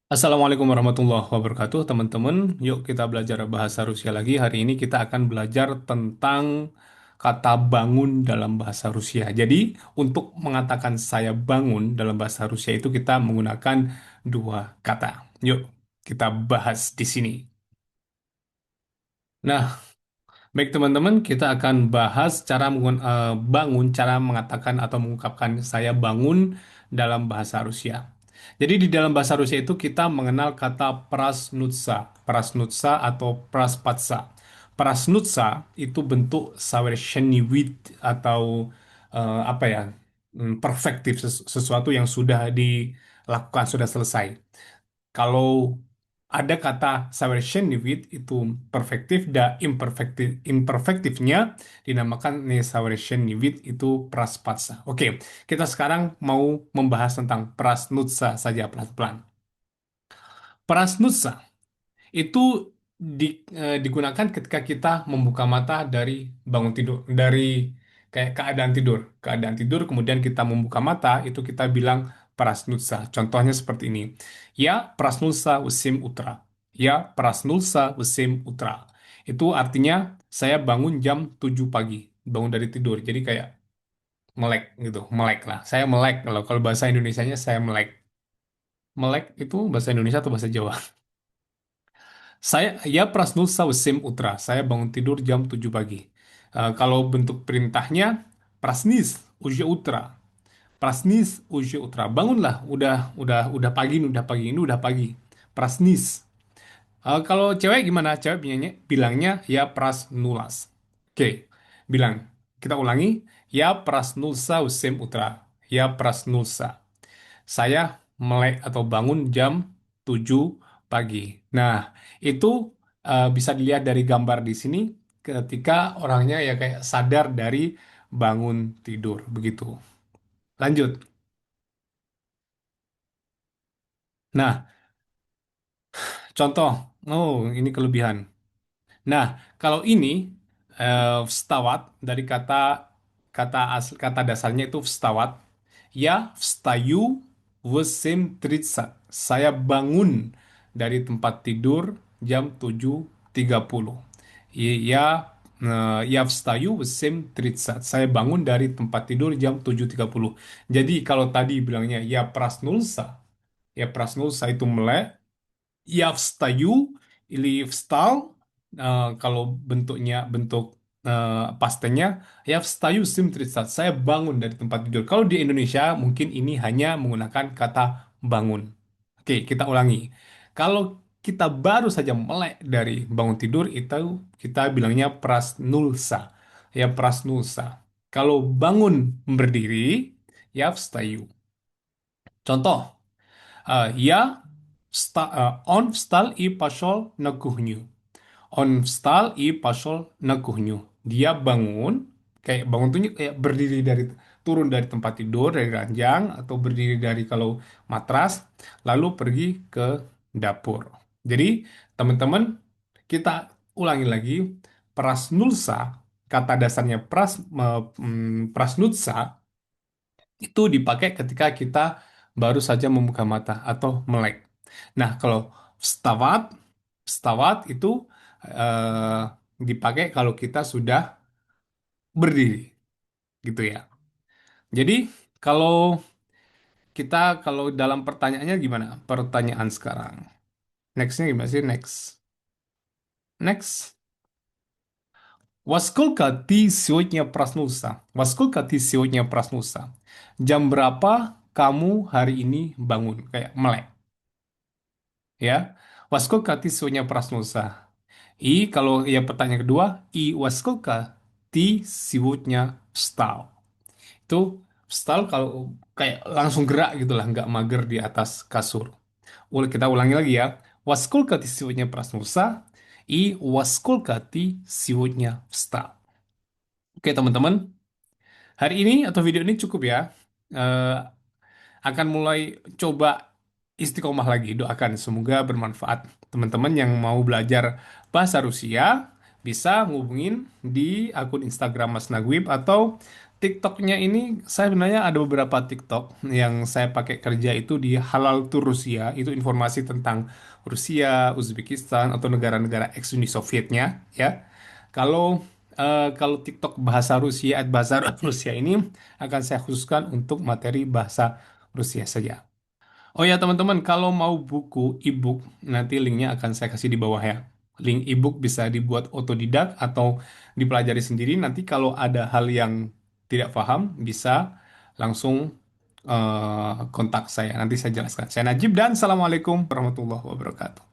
Assalamualaikum warahmatullahi wabarakatuh, teman-teman. Yuk kita belajar bahasa Rusia lagi. Hari ini kita akan belajar tentang kata bangun dalam bahasa Rusia. Jadi, untuk mengatakan saya bangun dalam bahasa Rusia itu kita menggunakan dua kata. Yuk kita bahas di sini. Nah, baik teman-teman, kita akan bahas bangun, cara mengatakan atau mengungkapkan saya bangun dalam bahasa Rusia. Jadi di dalam bahasa Rusia itu kita mengenal kata prasnutsa atau praspatsa. Prasnutsa itu bentuk sawersheniwit atau apa ya, perfektif, sesuatu yang sudah dilakukan, sudah selesai. Kalau ada kata Sauerscheinwied itu perfektif dan imperfektifnya dinamakan Nesauerscheinwied itu praspatsa. Oke, kita sekarang mau membahas tentang prasnutsa saja pelan-pelan. Prasnutsa itu digunakan ketika kita membuka mata dari bangun tidur, dari kayak keadaan tidur. Keadaan tidur, kemudian kita membuka mata, itu kita bilang prasnutsa. Contohnya seperti ini. Ya, prasnutsa usim utra. Ya, prasnutsa usim utra. Itu artinya saya bangun jam 7 pagi. Bangun dari tidur. Jadi kayak melek gitu. Melek lah. Saya melek. Kalau bahasa Indonesianya saya melek. Melek itu bahasa Indonesia atau bahasa Jawa? Ya Prasnulsa Usim Utra. Saya bangun tidur jam 7 pagi. Kalau bentuk perintahnya, Prasnis Uja Utra. Prasnis Uja Utra. Bangunlah, udah pagi, nih, udah pagi, ini udah pagi. Prasnis. Kalau cewek gimana? Cewek bilangnya ya Prasnulas. Oke, bilang. Kita ulangi. Ya Prasnulsa Usim Utra. Ya Prasnulsa. Saya melek atau bangun jam 7 pagi. Nah, itu bisa dilihat dari gambar di sini ketika orangnya ya kayak sadar dari bangun tidur begitu. Lanjut. Nah, contoh. Oh, ini kelebihan. Nah, kalau ini vstawat dari kata dasarnya itu vstawat. Ya, vstayu vesim tritsat. Saya bangun dari tempat tidur jam 7.30. Ya, ya vstayu vesim tritsat. Saya bangun dari tempat tidur jam 7.30. Jadi kalau tadi bilangnya ya prasnulsa, ya prasnulsa itu melek. Ya встаю или встал, kalau bentuk pastennya ya встаю с 7:30. Saya bangun dari tempat tidur. Kalau di Indonesia mungkin ini hanya menggunakan kata bangun. Oke, kita ulangi. Kalau kita baru saja melek dari bangun tidur itu kita bilangnya prasnulsa. Ya prasnulsa. Kalau bangun berdiri ya встаю. Contoh он встал и пошел на кухню. Он встал и пошел на кухню. Dia bangun, kayak bangun tuh kayak berdiri dari turun dari tempat tidur, dari ranjang atau berdiri dari kalau matras, lalu pergi ke dapur. Jadi, teman-teman, kita ulangi lagi prasnulsa, kata dasarnya prasnutsa itu dipakai ketika kita baru saja membuka mata atau melek. Nah, kalau stawat, stawat itu eh, dipakai kalau kita sudah berdiri, gitu ya. Jadi, kalau kalau dalam pertanyaannya gimana? Pertanyaan sekarang. Nextnya gimana sih? Next. Во сколько ты сегодня проснулся? Во сколько ты сегодня проснулся? Jam berapa kamu hari ini bangun? Kayak melek. Ya, во сколько ты сегодня проснулся? И kalau ya pertanyaan kedua, и во сколько ты сегодня встал? Itu встал kalau kayak langsung gerak gitu lah, nggak mager di atas kasur. Kita ulangi lagi ya. Во сколько ты сегодня проснулся? И во сколько ты сегодня встал? Oke teman-teman, hari ini atau video ini cukup ya. Eh, akan mulai coba istiqomah lagi. Doakan semoga bermanfaat. Teman-teman yang mau belajar bahasa Rusia bisa ngubungin di akun Instagram Mas Nagwib atau TikToknya ini saya sebenarnya ada beberapa TikTok yang saya pakai kerja itu di Halal to Rusia, itu informasi tentang Rusia, Uzbekistan atau negara-negara ex-Uni Sovietnya ya. Kalau kalau TikTok bahasa Rusia, bahasa Rusia ini akan saya khususkan untuk materi bahasa Rusia saja. Oh ya teman-teman, kalau mau buku e-book, nanti linknya akan saya kasih di bawah ya. Link e-book bisa dibuat otodidak atau dipelajari sendiri. Nanti kalau ada hal yang tidak paham, bisa langsung kontak saya. Nanti saya jelaskan. Saya Najib dan Assalamualaikum warahmatullahi wabarakatuh.